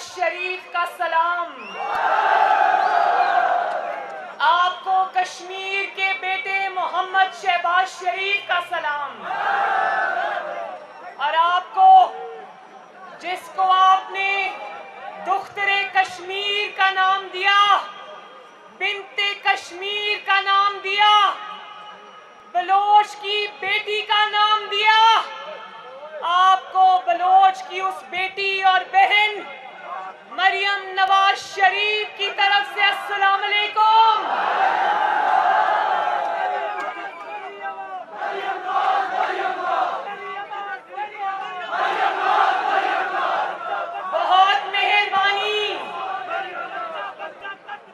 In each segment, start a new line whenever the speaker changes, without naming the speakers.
शरीफ का सलाम, आपको कश्मीर के बेटे मोहम्मद शहबाज शरीफ का सलाम, और आपको जिसको आपने दुख्तरे कश्मीर का नाम दिया, बिन्ते कश्मीर का नाम दिया, बलोच की बेटी का नाम दिया, आपको बलोच की उस बेटी और बहन मरियम नवाज शरीफ की तरफ से अस्सलाम वालेकुम। बहुत मेहरबानी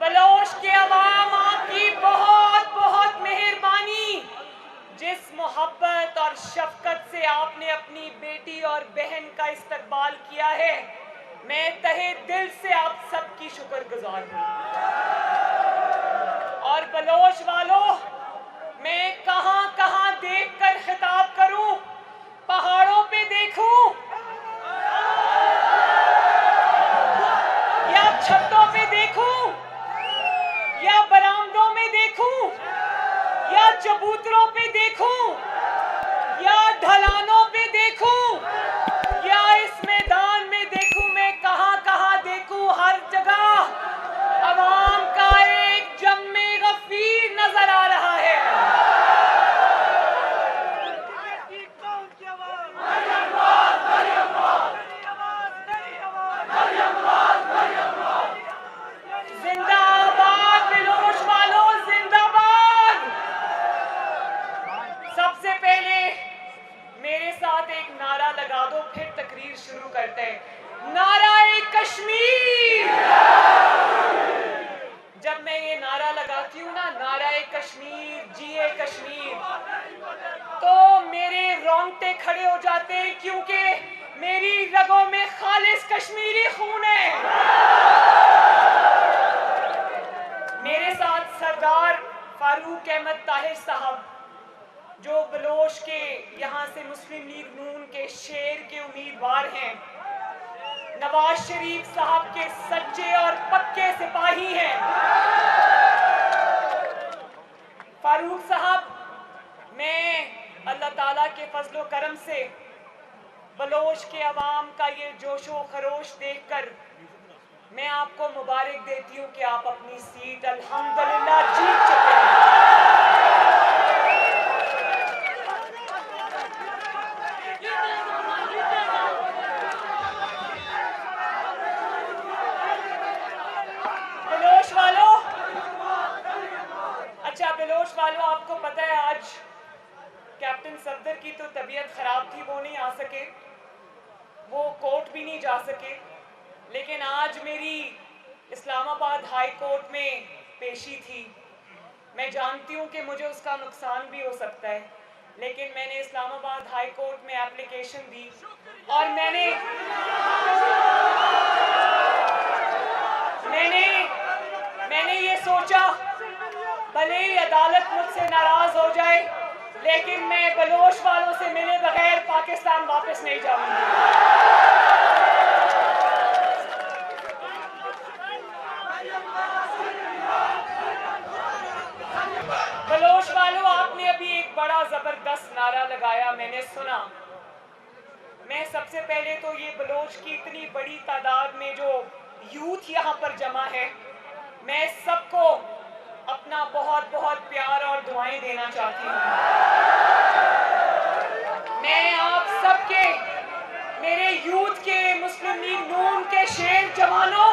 बलोच के अवाम, आपकी बहुत बहुत मेहरबानी। जिस मोहब्बत और शफकत से आपने अपनी बेटी और बहन का इस्तकबाल किया है, मैं तहे दिल से आप सबकी शुक्रगुजार हूँ। और बलोच वालों, मैं कहां कहां देखकर खिताब करूं? पहाड़ों पे देखूं या छतों पे देखूं या बरामदों में देखूं या चबूतरों पे देखूं या ढलानों पे देखूं या इस मैदान में देखूं? मैं कहां कहां देखूं? हर जगह अवाम का एक जम्मे गफीर नजर आ रहा है। जिंदाबाद बलोच वालों, जिंदाबाद। सबसे पहले मेरे साथ एक नारा लगा दो, फिर तकरीर शुरू करते हैं। नाराए कश्मीर। जब मैं ये नारा लगाती हूँ ना, नाराए कश्मीर, जिए कश्मीर, तो मेरे रोंगटे खड़े हो जाते हैं, क्योंकि मेरी रगों में खालिस कश्मीरी खून है। मेरे साथ सरदार फारूक अहमद ताहिर साहब, जो बलोच के यहाँ से मुस्लिम लीग नून के शेर के उम्मीदवार हैं, नवाज शरीफ साहब के सच्चे और पक्के सिपाही हैं। फारूक साहब, मैं अल्लाह ताला के फजलो करम से बलोच के अवाम का ये जोशो खरोश देखकर मैं आपको मुबारक देती हूँ कि आप अपनी सीट अल्हम्दुलिल्लाह जीत चुके हैं। बलोच वालों, अच्छा बलोच वालों, आपको पता है आज कैप्टन सफदर की तो तबीयत खराब थी, वो नहीं आ सके, वो कोर्ट भी नहीं जा सके। लेकिन आज मेरी इस्लामाबाद हाई कोर्ट में पेशी थी। मैं जानती हूँ कि मुझे उसका नुकसान भी हो सकता है, लेकिन मैंने इस्लामाबाद हाई कोर्ट में एप्लीकेशन दी और मैंने ये सोचा, भले ही अदालत मुझसे नाराज हो जाए, लेकिन मैं बलोच वालों से मिले बगैर पाकिस्तान वापस नहीं जाऊंगी। बलोच वालों, आपने अभी एक बड़ा जबरदस्त नारा लगाया, मैंने सुना। मैं सबसे पहले तो ये बलोच की इतनी बड़ी तादाद में जो यूथ यहाँ पर जमा है, मैं सबको अपना बहुत बहुत प्यार और दुआएं देना चाहती हूँ। मैं आप सबके, मेरे यूथ के, मुस्लिम लीग नून के शेर जवानों,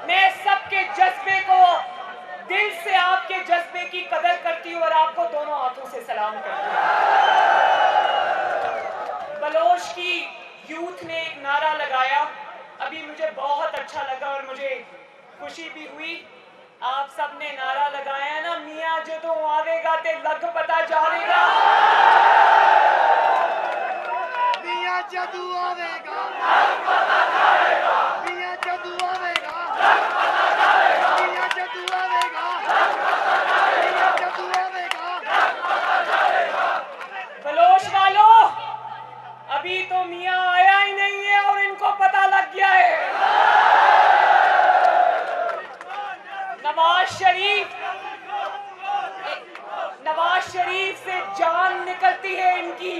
मैं सबके जज्बे को, दिल से आपके जज्बे की कदर करती हूँ और आपको दोनों हाथों से सलाम करती हूँ। बलोच की यूथ ने एक नारा लगाया, अभी मुझे बहुत अच्छा लगा और मुझे खुशी भी हुई। आप सब ने नारा लगाया ना, मियाँ जदों आवेगा ते लग पता जावेगा।
मियाँ जदों आवेगा लग पता जावेगा। मियाँ जदों आवेगा लग पता जावेगा। मियाँ जदों आवेगा लग पता जावेगा। मियाँ जदों आवेगा लग पता जावेगा।
बलोच वालों, अभी तो मियाँ आया ही नहीं है और इनको पता लग गया है। निकलती है इनकी।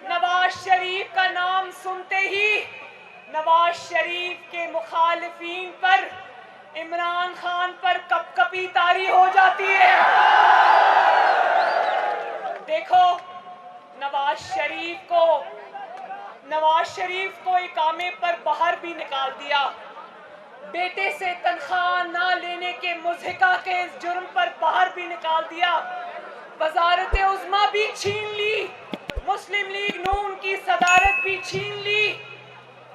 नवाज शरीफ का नाम सुनते ही नवाज शरीफ के मुखालिफिन पर, इमरान खान पर कपकपी तारी हो जाती है। देखो, नवाज शरीफ को इकामे पर बाहर भी निकाल दिया। बेटे से तनख्वाह ना लेने के मुज़हिका के इस जुर्म पर बाहर भी निकाल दिया। वज़ारत उज़्मा भी छीन ली, मुस्लिम लीग नून की सदारत भी छीन ली,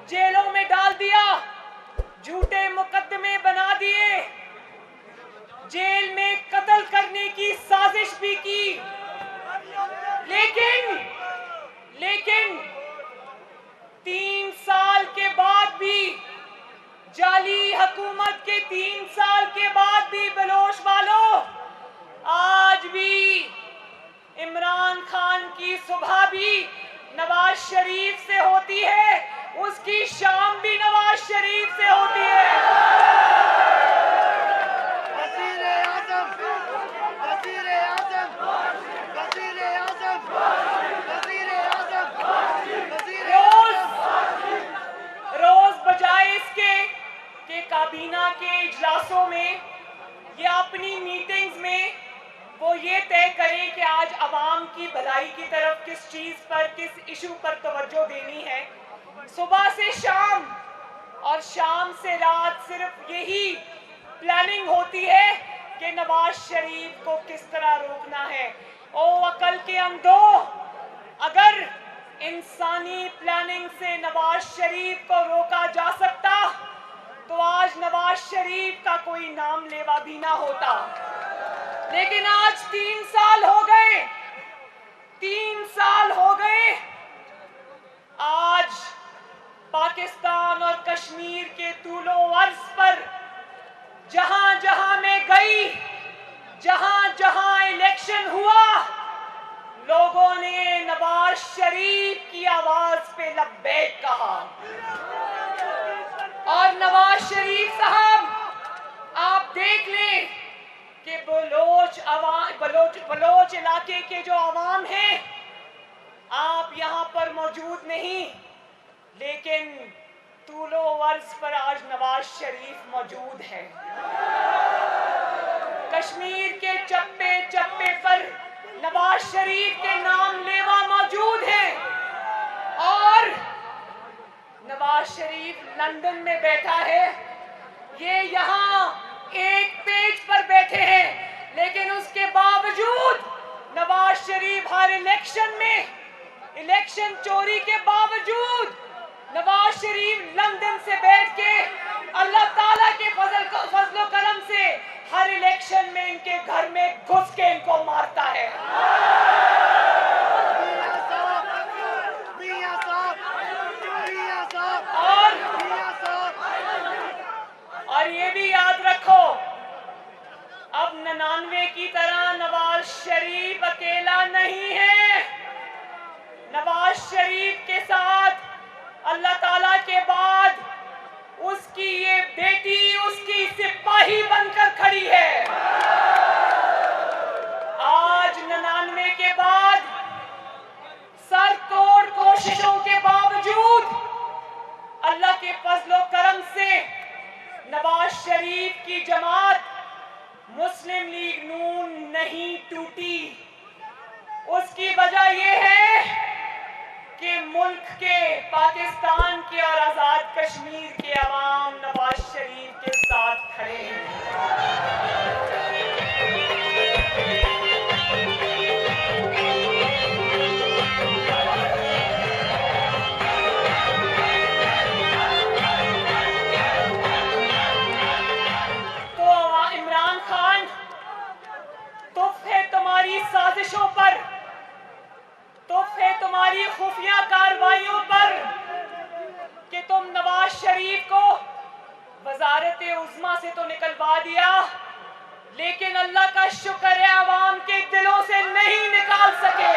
जेलों में डाल दिया, झूठे मुकदमे बना दिए, जेल में कत्ल करने की साजिश भी की। लेकिन 3 साल के बाद भी, जाली हुकूमत के 3 साल के बाद भी बलोच वालों, आज भी इमरान खान की सुबह भी नवाज शरीफ से होती है, उसकी शाम भी नवाज शरीफ से होती है।
वज़ीर आज़म, वज़ीर आज़म, वज़ीर आज़म, वज़ीर आज़म, वज़ीर
रोज बजाय इसके कि काबीना के इजलासों में या अपनी मीटिंग्स में वो ये तय करें कि आज अवाम की भलाई की तरफ किस चीज पर, किस इशू पर तवज्जो देनी है, सुबह से शाम और शाम से रात सिर्फ यही प्लानिंग होती है कि नवाज शरीफ को किस तरह रोकना है। ओ अकल के अंधो, अगर इंसानी प्लानिंग से नवाज शरीफ को रोका जा सकता तो आज नवाज शरीफ का कोई नाम लेवा भी ना होता। लेकिन आज 3 साल हो गए, 3 साल हो गए। आज पाकिस्तान और कश्मीर के तूलो अर्ज पर जहां जहां मैं गई, जहां जहां इलेक्शन हुआ, लोगों ने नवाज शरीफ की आवाज पे लब्बैक कहा। और नवाज शरीफ साहब, आप देख लें कि बलोच इलाके के जो अवाम हैं, आप यहां पर मौजूद नहीं, लेकिन तूलो अर्ज पर आज नवाज शरीफ मौजूद है। कश्मीर के चप्पे चप्पे पर नवाज शरीफ के नाम लेवा मौजूद है। और नवाज शरीफ लंदन में बैठा है, ये यहाँ एक पेज पर बैठे हैं, लेकिन उसके बावजूद नवाज शरीफ हर इलेक्शन में, इलेक्शन चोरी के बावजूद नवाज शरीफ लंदन से बैठ के अल्लाह ताला के फजलो करम से हर इलेक्शन में इनके घर में घुस के इनको मारता है। और ये भी याद रखो, अब 99 की तरह नवाज शरीफ अकेला नहीं है। नवाज शरीफ के साथ अल्लाह ताला के बाद उसकी ये बेटी उसकी सिपाही बनकर खड़ी है। आज 99 के बाद सर तोड़ कोशिशों के बावजूद अल्लाह के फजलो करम से नवाज शरीफ की जमात मुस्लिम लीग नून नहीं टूटी। उसकी वजह यह है कि मुल्क के, पाकिस्तान के और आजाद कश्मीर के अवाम नवाज शरीफ के साथ खड़े हैं। तो इमरान खान, तुफ है तुम्हारी साजिशों पर, तुफ है तुम्हारी खुफिया कार्रवाइयों पर कि तुम नवाज शरीफ को वजारत उज़्मा से तो निकलवा दिया, लेकिन अल्लाह का शुक्र है आवाम के दिलों से नहीं निकाल सके।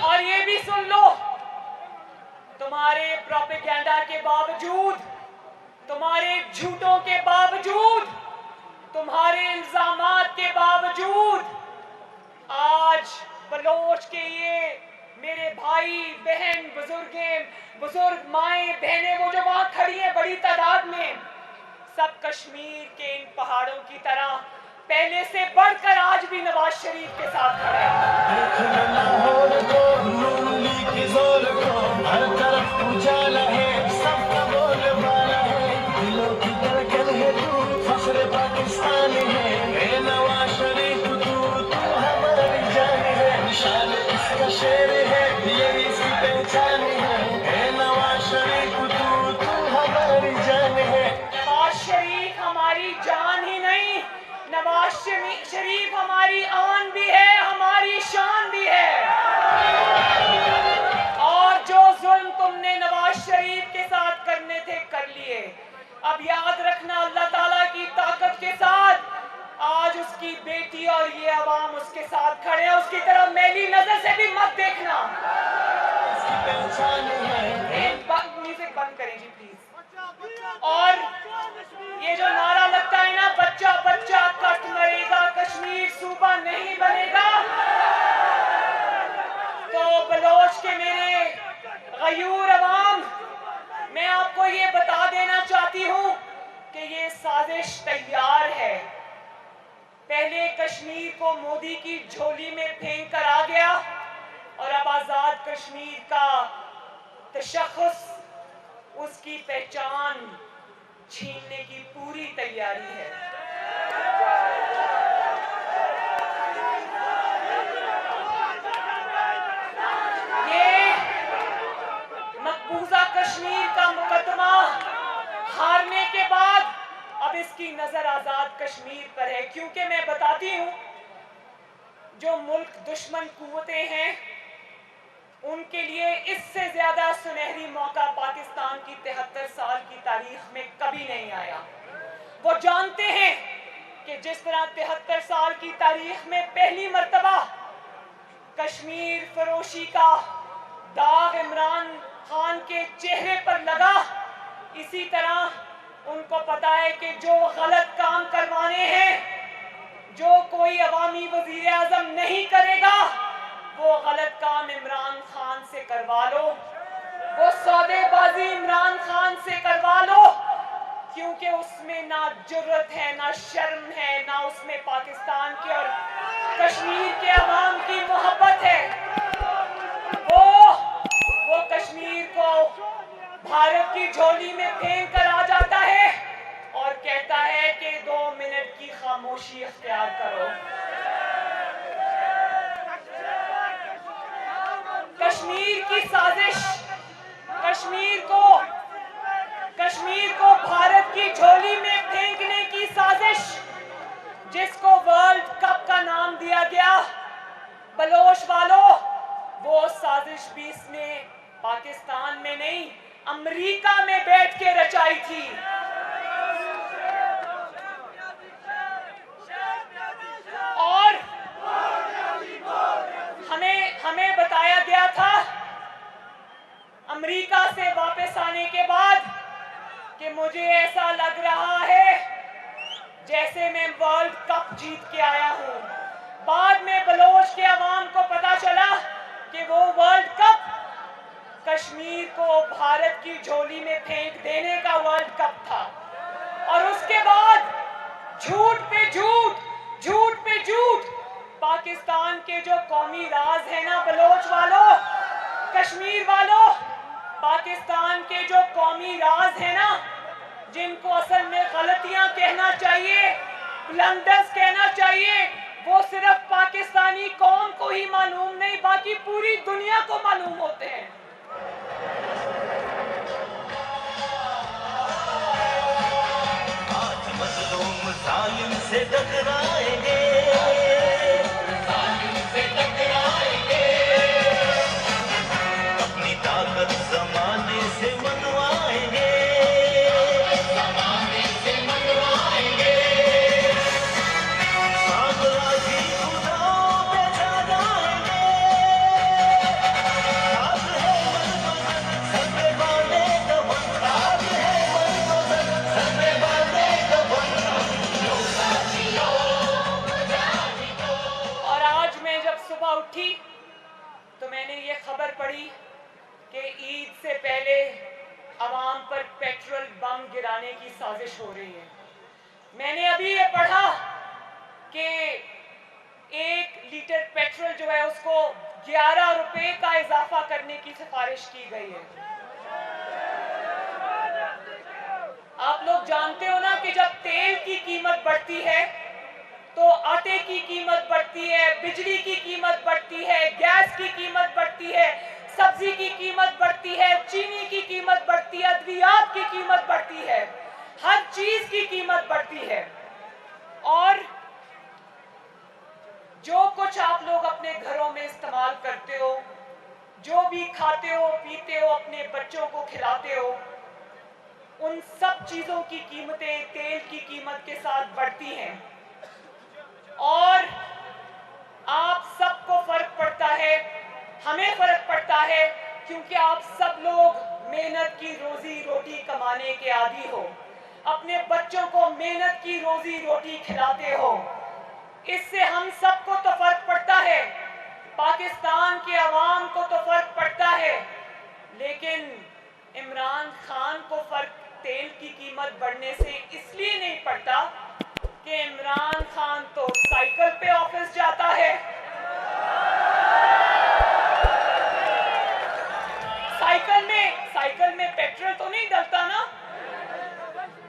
और ये भी सुन लो, तुम्हारे प्रोपेगेंडा के बावजूद, तुम्हारे झूठों के बावजूद, तुम्हारे इल्जामात के बावजूद आज बलोच के ये मेरे भाई बहन बुजुर्ग माएं बहनें वो जो वहां खड़ी हैं बड़ी तादाद में, सब कश्मीर के इन पहाड़ों की तरह पहले से बढ़कर आज भी नवाज शरीफ के साथ खड़े नवाज शरीफ हमारी आन भी है, हमारी शान भी है। और जो जुल्म तुमने नवाज शरीफ के साथ करने थे कर लिए। अब याद रखना, अल्लाह ताला की ताकत के साथ आज उसकी बेटी और ये अवाम उसके साथ खड़े हैं। उसकी तरफ मैली नजर से भी मत देखना। म्यूजिक बंद करें जी प्लीज। और ये जो नारा लगता है ना, बच्चा बच्चा कट मरेगा, कश्मीर सूबा नहीं बनेगा, तो बलोच के मेरे गयूर अवाम, मैं आपको ये बता देना चाहती हूं कि ये साजिश तैयार है। पहले कश्मीर को मोदी की झोली में फेंक कर आ गया और अब आजाद कश्मीर का तशख्खुस, उसकी पहचान छीनने की पूरी तैयारी है। ये मकबूजा कश्मीर का मुकदमा हारने के बाद अब इसकी नजर आजाद कश्मीर पर है, क्योंकि मैं बताती हूं जो मुल्क दुश्मन कुव्वतें हैं उनके लिए इससे ज्यादा सुनहरी मौका पाकिस्तान की 73 साल की तारीख में कभी नहीं आया। वो जानते हैं कि जिस तरह 73 साल की तारीख में पहली मर्तबा कश्मीर फरोशी का दाग इमरान खान के चेहरे पर लगा, इसी तरह उनको पता है कि जो गलत काम करवाने हैं, जो कोई अवामी वजीर आजम नहीं करेगा, वो गलत काम इमरान खान से करवा लो, वो सौदेबाजी इमरान खान से करवा लो, क्योंकि उसमें ना जुर्रत है, ना शर्म है, ना उसमें पाकिस्तान की और कश्मीर के अवाम की मोहब्बत है। वो कश्मीर को भारत की झोली में फेंक कर आ जाता है और कहता है कि 2 मिनट की खामोशी अख्तियार करो। कश्मीर की साजिश, कश्मीर को भारत की झोली में फेंकने की साजिश, जिसको वर्ल्ड कप का नाम दिया गया, बलोच वालों, वो साजिश भी इसने पाकिस्तान में नहीं अमेरिका में बैठ के रचाई थी। और हमें बताया गया था अमेरिका से वापस आने के बाद कि मुझे ऐसा लग रहा है जैसे मैं वर्ल्ड कप जीत के आया हूं। बाद में बलोच के अवाम को पता चला कि वो वर्ल्ड कप कश्मीर को भारत की झोली में फेंक देने का वर्ल्ड कप था। और उसके बाद झूठ पे झूठ पाकिस्तान के जो कौमी राज है ना बलोच वालों, कश्मीर वालों, पाकिस्तान के जो कौमी राज है ना, जिनको असल में गलतियां कहना चाहिए, ब्लंडर्स कहना चाहिए, वो सिर्फ पाकिस्तानी कौम को ही मालूम नहीं, बाकी पूरी दुनिया को मालूम होते हैं।
जालिम से टकराएंगे, अपनी ताकत जमाने से मनवाएंगे, साम्राज्य खुदाओं पे जा जाएंगे।
पहले आवाम पर पेट्रोल बम गिराने की साजिश हो रही है। मैंने अभी ये पढ़ा कि 1 लीटर पेट्रोल जो है उसको 11 रुपए का इजाफा करने की सिफारिश की गई है। आप लोग जानते हो ना कि जब तेल की कीमत बढ़ती है तो आटे की कीमत बढ़ती है, बिजली की कीमत बढ़ती है, गैस की कीमत बढ़ती है, सब्जी की कीमत बढ़ती है, चीनी की कीमत बढ़ती है, अद्वियात की कीमत बढ़ती है, हर चीज की कीमत बढ़ती है। और जो कुछ आप लोग अपने घरों में इस्तेमाल करते हो, जो भी खाते हो पीते हो, अपने बच्चों को खिलाते हो, उन सब चीजों की कीमतें तेल की कीमत के साथ बढ़ती हैं। और आप सबको फर्क पड़ता है, हमें फर्क पड़ता है, क्योंकि आप सब लोग मेहनत की रोजी रोटी कमाने के आदी हो, अपने बच्चों को मेहनत की रोजी रोटी खिलाते हो। इससे हम सबको तो फर्क पड़ता है, पाकिस्तान के अवाम को तो फर्क पड़ता है, लेकिन इमरान खान को फर्क तेल की कीमत बढ़ने से इसलिए नहीं पड़ता कि इमरान खान तो साइकिल पे ऑफिस जाता है। साइकिल में पेट्रोल तो नहीं डलता ना।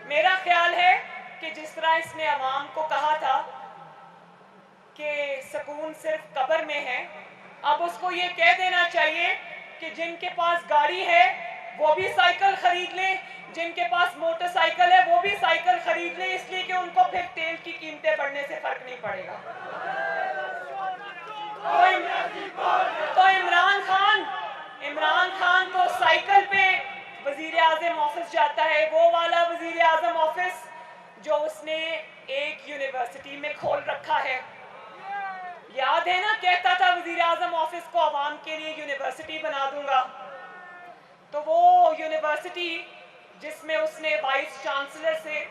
मेरा ख्याल है कि जिस तरह इसने अवाम को कहा था कि सुकून सिर्फ कब्र में है, अब उसको ये कह देना चाहिए कि जिनके पास गाड़ी है वो भी साइकिल खरीद लें, जिनके पास मोटरसाइकिल है वो भी साइकिल खरीद लें, इसलिए कि उनको फिर तेल की कीमतें बढ़ने से फर्क नहीं पड़ेगा। तो इमरान खान तो साइकिल पे वजीर आजम ऑफिस जाता है, वो वाला वजीर आजम ऑफिस जो उसने एक यूनिवर्सिटी में खोल रखा है। याद है ना, कहता था वजीर आजम ऑफिस को आवाम के लिए यूनिवर्सिटी बना दूंगा। तो वो यूनिवर्सिटी जिसमें उसने वाइस चांसलर से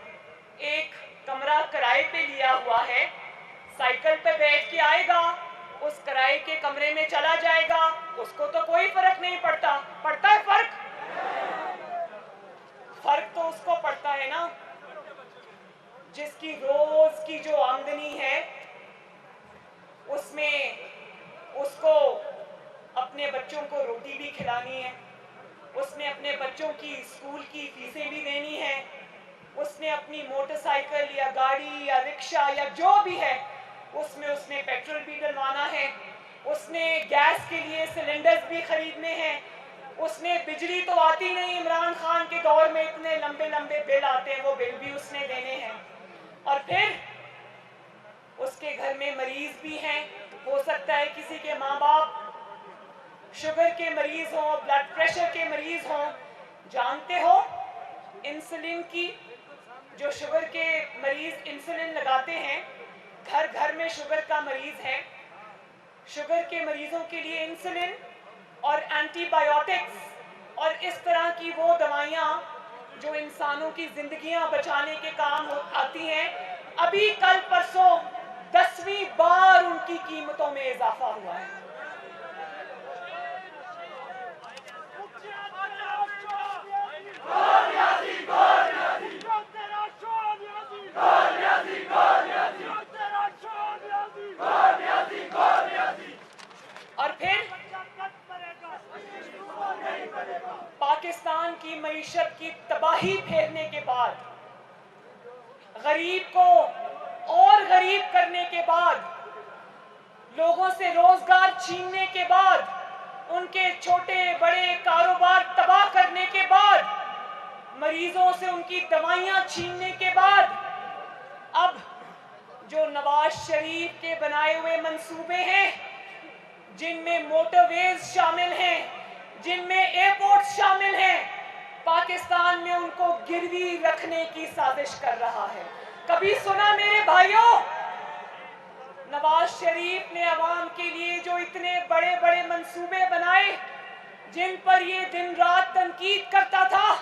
एक कमरा किराए पे लिया हुआ है, साइकिल पे बैठ के आएगा, उस किराए के कमरे में चला जाएगा, उसको तो कोई फर्क नहीं पड़ता। पड़ता है फर्क तो उसको पड़ता है ना जिसकी रोज की जो आमदनी है उसमें उसको अपने बच्चों को रोटी भी खिलानी है, उसने अपने बच्चों की स्कूल की फीसें भी देनी है, उसने अपनी मोटरसाइकिल या गाड़ी या रिक्शा या जो भी है उसमें उसने पेट्रोल भी डलवाना है, उसने गैस के लिए सिलेंडर्स भी खरीदने हैं, उसने बिजली तो आती नहीं, इमरान खान के दौर में इतने लंबे लंबे बिल आते हैं, वो बिल भी उसने देने हैं। और फिर उसके घर में मरीज भी हैं, हो सकता है किसी के माँ बाप शुगर के मरीज हों, ब्लड प्रेशर के मरीज हों। जानते हो इंसुलिन की, जो शुगर के मरीज इंसुलिन लगाते हैं, घर घर में शुगर का मरीज है, शुगर के मरीजों के लिए इंसुलिन और एंटीबायोटिक्स और इस तरह की वो दवाइयाँ जो इंसानों की जिंदगियां बचाने के काम आती हैं, अभी कल परसों 10वीं बार उनकी कीमतों में इजाफा हुआ है। और फिर पाकिस्तान की मईशत की तबाही फेरने के बाद, गरीब को और गरीब करने के बाद, लोगों से रोजगार छीनने के बाद, उनके छोटे बड़े कारोबार तबाह करने के बाद, मरीजों से उनकी दवाइयां छीनने के बाद, अब जो नवाज शरीफ के बनाए हुए मंसूबे हैं, जिनमें मोटरवेज शामिल हैं, जिनमें एयरपोर्ट शामिल हैं, पाकिस्तान में उनको गिरवी रखने की साजिश कर रहा है। कभी सुना मेरे भाइयों, नवाज शरीफ ने अवाम के लिए जो इतने बड़े बड़े मंसूबे बनाए, जिन पर ये दिन रात तनकीद करता था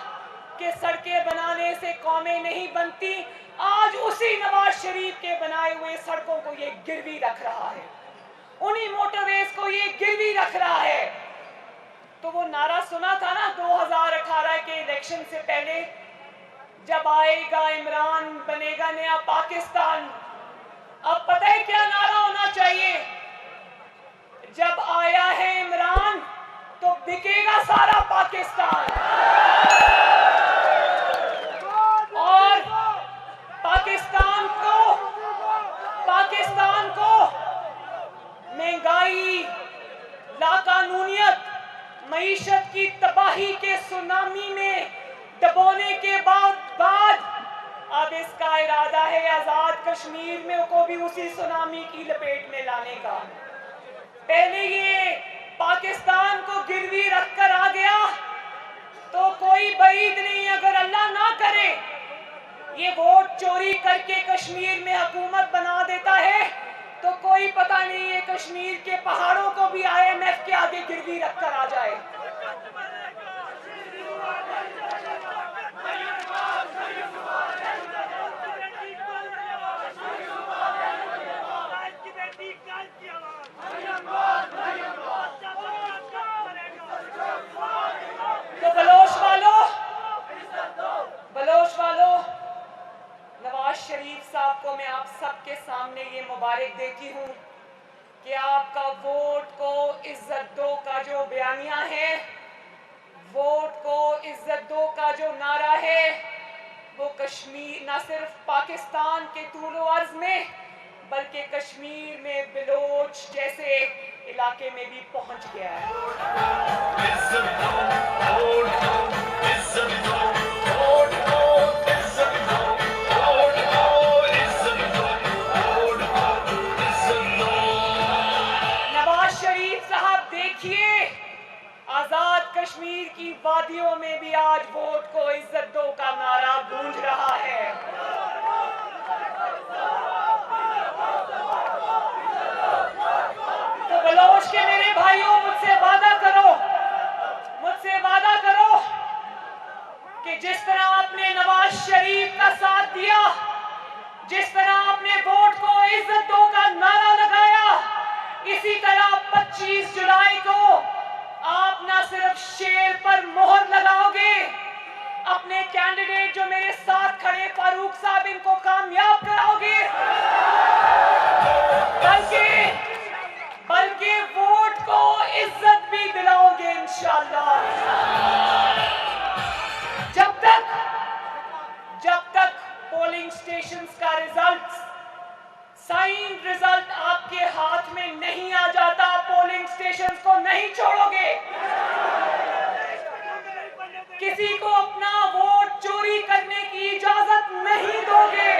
कि सड़कें बनाने से कौमें नहीं बनती, आज उसी नवाज शरीफ के बनाए हुए सड़कों को ये गिरवी रख रहा है, उन्हीं मोटरवेज को ये गिरवी रख रहा है। तो वो नारा सुना था ना 2018 के इलेक्शन से पहले, जब आएगा इमरान बनेगा नया पाकिस्तान। अब पता है क्या नारा होना चाहिए? जब आया है इमरान तो बिकेगा सारा पाकिस्तान। और पाकिस्तान को महंगाई, लाकानूनियत, मईशत की तबाही के सुनामी में दबोने के बाद अब इसका इरादा है आजाद कश्मीर में को भी उसी सुनामी की लपेट में लाने का। पहले ये पाकिस्तान को गिरवी रखकर आ गया तो कोई बईद नहीं, अगर अल्लाह ना करे ये वोट चोरी करके कश्मीर में हुकूमत बना देता है तो कोई पता नहीं है कश्मीर के पहाड़ों को भी IMF के आगे गिरवी रखकर आ जाए। तो बलोच वालों, नवाज शरीफ साहब को मैं आप सबके सामने ये मुबारक देती हूँ कि आपका वोट को इज्जत दो का जो बयानिया है, वोट को इज्जत दो का जो नारा है, वो कश्मीर न सिर्फ पाकिस्तान के तूलो अर्ज में बल्कि कश्मीर में बलोच जैसे इलाके में भी पहुंच गया है। नवाज शरीफ साहब देखिए, आजाद कश्मीर की वादियों में भी आज वोट को इज्जत दो का नारा गूंज रहा है। तो बलोच के मेरे भाइयों, मुझसे वादा करो कि जिस तरह आपने नवाज शरीफ का साथ दिया, जिस तरह आपने वोट को इज्जत दो का नारा लगाया, इसी तरह 25 जुलाई को आप न सिर्फ शेर पर मोहर लगाओगे, अपने कैंडिडेट जो मेरे साथ खड़े फारूक साहब, इनको कामयाब कराओगे, बल्कि वोट को इज्जत भी दिलाओगे इंशाअल्लाह। जब तक पोलिंग स्टेशंस का साइन रिजल्ट आपके हाथ में नहीं आ जाता, पोलिंग स्टेशंस को नहीं छोड़ोगे। किसी को अपना वोट चोरी करने की इजाजत नहीं दोगे।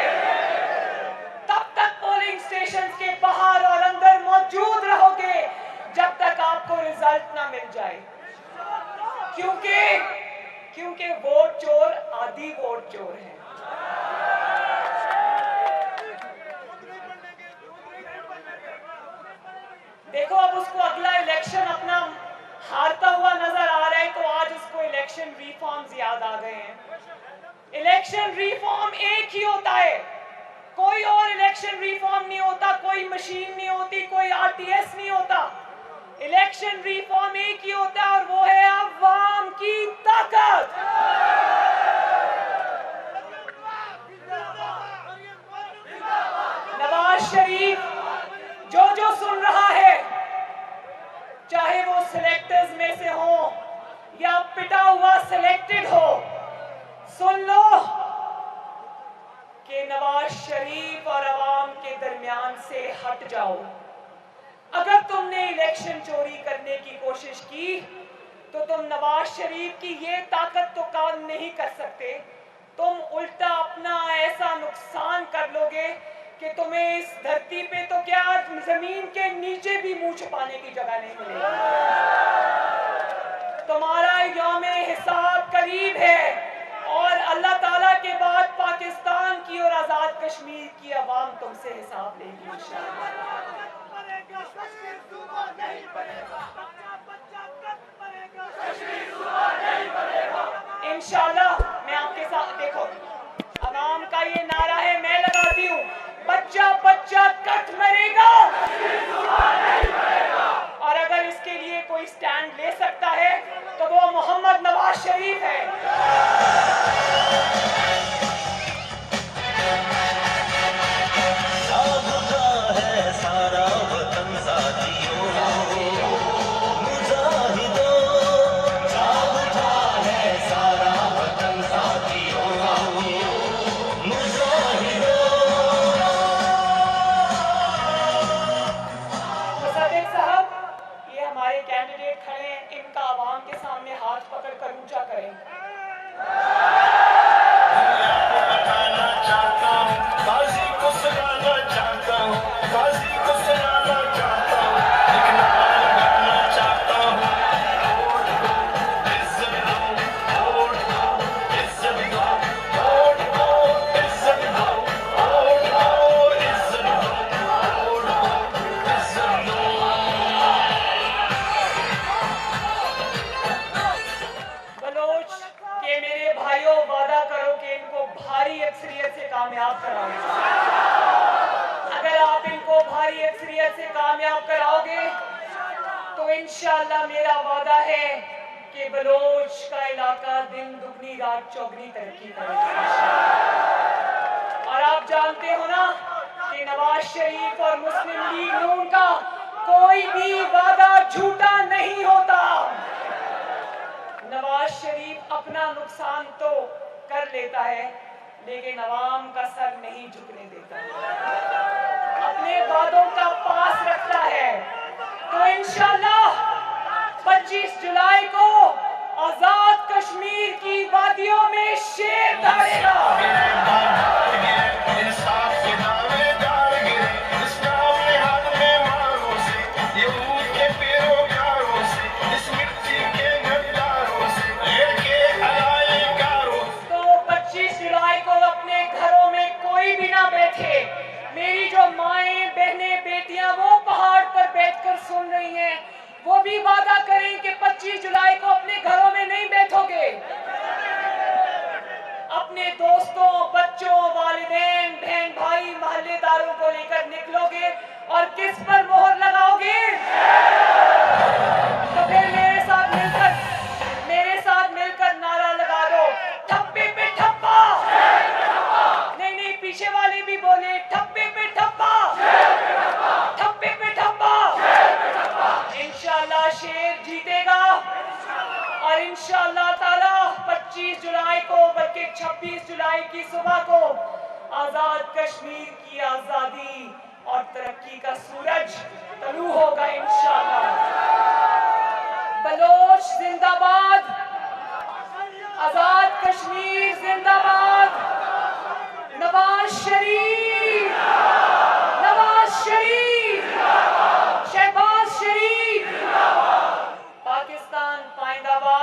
तब तक पोलिंग स्टेशंस के बाहर और अंदर मौजूद रहोगे जब तक आपको रिजल्ट ना मिल जाए, क्योंकि वोट चोर आदि वोट चोर है। देखो, अब उसको अगला इलेक्शन अपना हारता हुआ नजर आ रहा है तो आज उसको इलेक्शन रिफॉर्म्स याद आ गए हैं। इलेक्शन रिफॉर्म एक ही होता है, कोई और इलेक्शन रिफॉर्म नहीं होता, कोई मशीन नहीं होती, कोई RTS नहीं होता। इलेक्शन रिफॉर्म एक ही होता है और वो है अवाम की ताकत। नवाज शरीफ जो सुन रहा है, चाहे वो सिलेक्टर्स में से हो या पिटा हुआ सिलेक्टेड हो, सुन लो कि नवाज शरीफ और अवाम के दरमियान से हट जाओ। अगर तुमने इलेक्शन चोरी करने की कोशिश की तो तुम नवाज शरीफ की ये ताकत तो काम नहीं कर सकते, तुम उल्टा अपना ऐसा नुकसान कर लोगे कि तुम्हें इस धरती पे तो क्या जमीन के नीचे भी मुंह छुपाने की जगह नहीं मिलेगी। तुम्हारा यौमे हिसाब करीब है और अल्लाह ताला के बाद पाकिस्तान की और आजाद कश्मीर की आवाम तुमसे हिसाब लेगी इंशाअल्लाह। मैं आपके साथ, देखो, आवाम का ये नारा है, मैं लगाती हूँ, बच्चा बच्चा कट मरेगा। और अगर इसके लिए कोई स्टैंड ले सकता है नवाज शरीफ है।
जाग उठा है सारा वतन साथियों, मुजाहिदों, जाग उठा है सारा वतन साथियों, मुजाहिदों।
मुसद्दिक साहब, ये हमारे कैंडिडेट खड़े हैं, इनका आवाम के सामने हाथ पकड़कर ऊंचा करें।
बताना चाहता हूँ, गाजी को सुनाना चाहता हूँ, गाजी को सुनाना चाहता हूँ, एक नारा लगाना चाहता हूँ। वोट दो, इज्जत दो, वोट दो, इज्जत दो, वोट दो, इज्जत दो, वोट दो, इज्जत दो, वोट दो, इज्जत दो।
बलोच के मेरे भाइयों, वादा करो कि इनको भारी अक्सरियत से कामयाब कराओगे। अगर आप इनको भारी अक्सरियत से कामयाब कराओगे तो इंशाअल्लाह मेरा वादा है कि बलोच का इलाका दिन दुगनी रात चौगनी तरक्की करेगा। और आप जानते हो ना कि नवाज शरीफ और मुस्लिम लीग नून का कोई भी वादा झूठा नहीं होता। नवाज शरीफ अपना नुकसान तो कर लेता है, लेकिन अवाम का सर नहीं झुकने देता, अपने वादों का पास रखता है। तो इंशाअल्लाह 25 जुलाई को आजाद कश्मीर की वादियों में शेर दौड़ेगा।
इंसाफ के दावेदार गिरे, इस्लाम ने हाथ में मारों से, यहूद के पैरोकारों से, इस मिट्टी के गद्दारों से, लेके अलायकारों से।
तो 25 जुलाई को अपने घरों में कोई भी ना बैठे। मेरी जो माएं, बहनें, बेटियां वो पहाड़ पर बैठकर सुन रही हैं, वो भी वादा करें कि 25 जुलाई को अपने घरों में नहीं बैठोगे। अपने दोस्तों, बच्चों, वालिदैन, बहन भाई, मोहल्लेदारों को लेकर निकलोगे और किस पर मोहर लगाओगे? तो फिर मेरे साथ मिलकर नारा लगा दो, ठप्पे पे ठप्पा। नहीं नहीं, पीछे वाले भी बोले, ठप्पे पे ठप्पा, ठप्पे पे ठप्पा। इंशाअल्लाह शेर जीतेगा और इंशाअल्लाह ताला 25 जुलाई को, बल्कि 26 जुलाई की सुबह को आजाद कश्मीर की आजादी और तरक्की का सूरज तलू होगा इंशाअल्लाह। बलोच जिंदाबाद, आजाद कश्मीर जिंदाबाद, नवाज शरीफ